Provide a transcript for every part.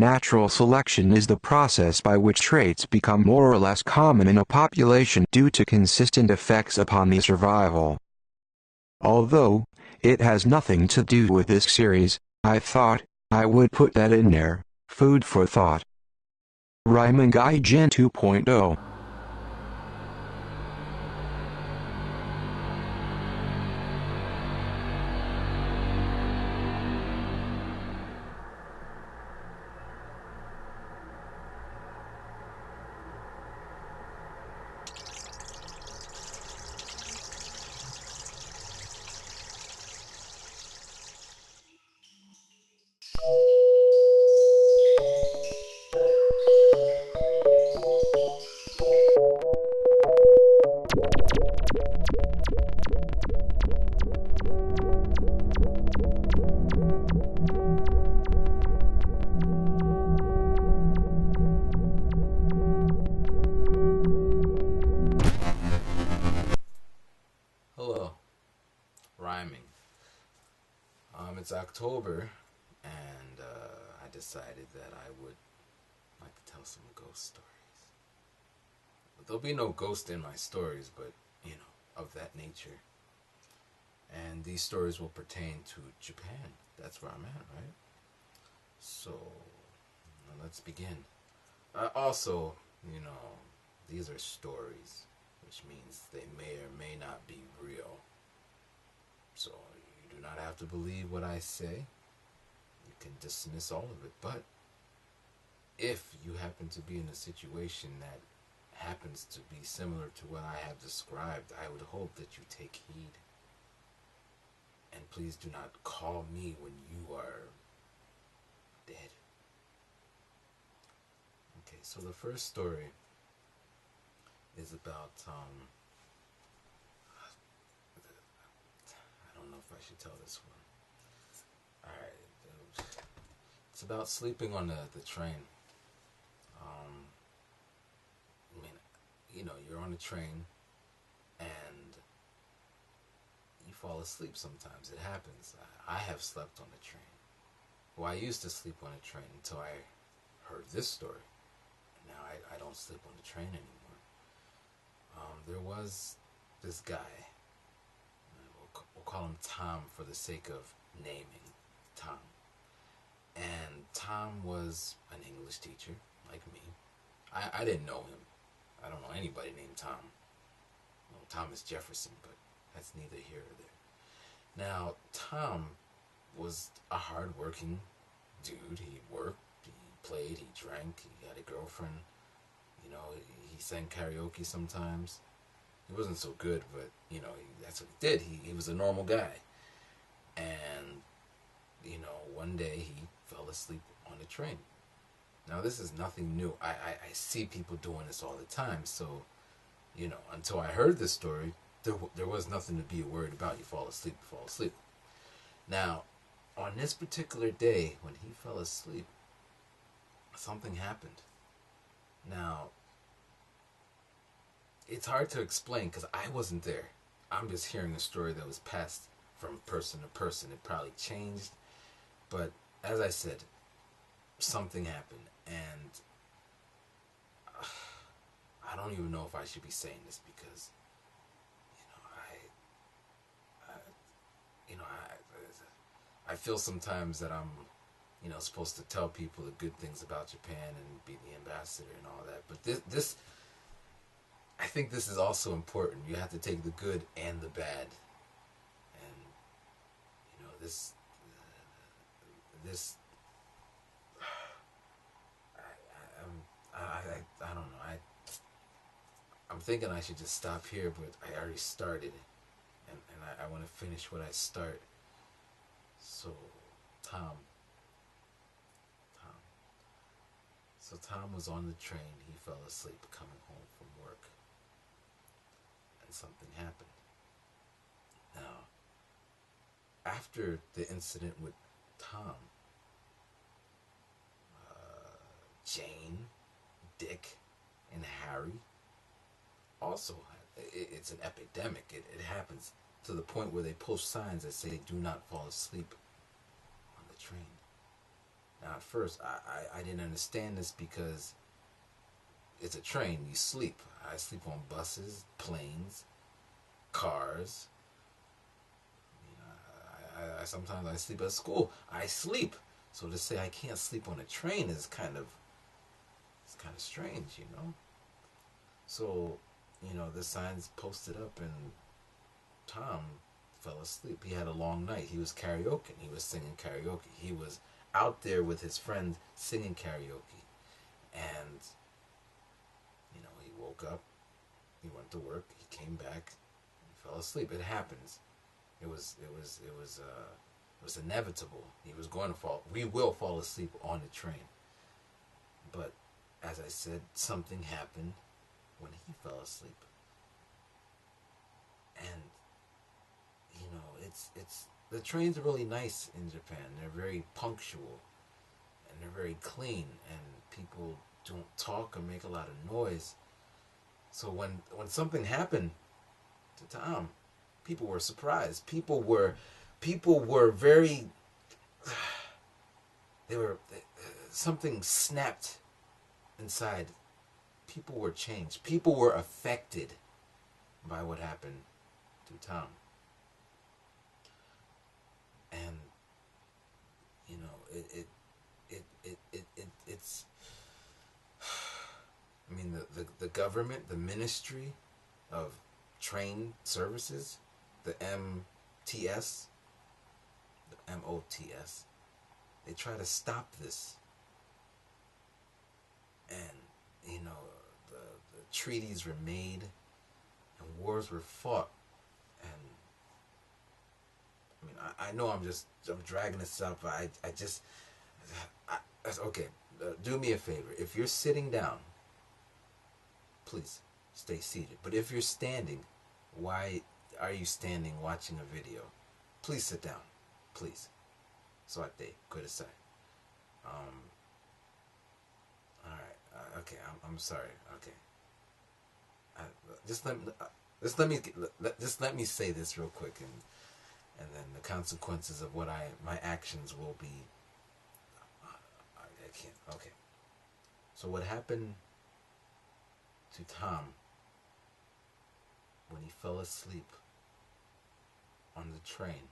Natural selection is the process by which traits become more or less common in a population due to consistent effects upon the survival. Although it has nothing to do with this series, I thought I would put that in there. Food for thought. Rhyming Gaijin 2.0. Hello, rhyming. It's October, and I decided that I would like to tell some ghost stories. But there'll be no ghost in my stories, but of that nature. And these stories will pertain to Japan. That's where I'm at, right? So let's begin. Also, these are stories, which means they may or may not be real. So you do not have to believe what I say. You can dismiss all of it. But if you happen to be in a situation that happens to be similar to what I have described, I would hope that you take heed. And please do not call me when you are dead. Okay, so the first story is about I don't know if I should tell this one. Alright, it's about sleeping on the train. I mean, you're on a train and you fall asleep sometimes. It happens. I have slept on a train. Well, I used to sleep on a train until I heard this story. Now I don't sleep on the train anymore. There was this guy. We'll call him Tom for the sake of naming Tom. And Tom was an English teacher, like me. I didn't know him. I don't know anybody named Tom. Well, Thomas Jefferson, but that's neither here or there. Now, Tom was a hard-working dude. He worked, he played, he drank, he had a girlfriend. He sang karaoke sometimes. He wasn't so good, but, that's what he did. He was a normal guy. And, one day he fell asleep on the train. Now, this is nothing new. I see people doing this all the time. So, until I heard this story, there was nothing to be worried about. You fall asleep, you fall asleep. Now, on this particular day, when he fell asleep, something happened. Now, it's hard to explain because I wasn't there. I'm just hearing a story that was passed from person to person. It probably changed. But as I said, something happened. And I don't even know if I should be saying this because, I feel sometimes that I'm, supposed to tell people the good things about Japan and be the ambassador and all that. But this I think this is also important. You have to take the good and the bad. And, this, I don't know. I'm thinking I should just stop here, but I already started. And I want to finish what I start. So, Tom. So Tom was on the train. He fell asleep coming home from work. And something happened. Now, after the incident with Tom, Jane, Dick, and Harry also, it's an epidemic. It happens to the point where they post signs that say do not fall asleep on the train. Now, at first, I didn't understand this because it's a train. You sleep. I sleep on buses, planes, cars. Sometimes I sleep at school. I sleep. So to say I can't sleep on a train is it's kind of strange, you know. So, the sign's posted up, and Tom fell asleep. He had a long night. He was karaoke. He was singing karaoke. He was out there with his friend singing karaoke, and he woke up. He went to work. He came back. He fell asleep. It happens. It was inevitable. He was going to fall. We will fall asleep on the train. But as I said, something happened when he fell asleep. And it's the trains are really nice in Japan. They're very punctual and they're very clean, and people don't talk or make a lot of noise. So when something happened to Tom, people were surprised. People were very. Something snapped inside. People were changed. People were affected by what happened to Tom. And it's. I mean, the government, the Ministry of Train Services, the MTS, the MOTS, they try to stop this. And the treaties were made, and wars were fought. And I mean, I know I'm dragging this up. Okay. Do me a favor. If you're sitting down, please stay seated. But if you're standing, why are you standing watching a video? Please sit down. Please. Swate, kudasai. Alright. Okay, I'm sorry. Okay. Just let me say this real quick, and then the consequences of my actions will be. I can't. Okay. So what happened to Tom when he fell asleep on the train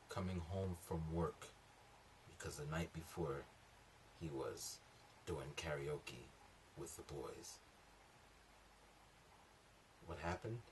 coming home from work, because the night before he was doing karaoke with the boys? What happened?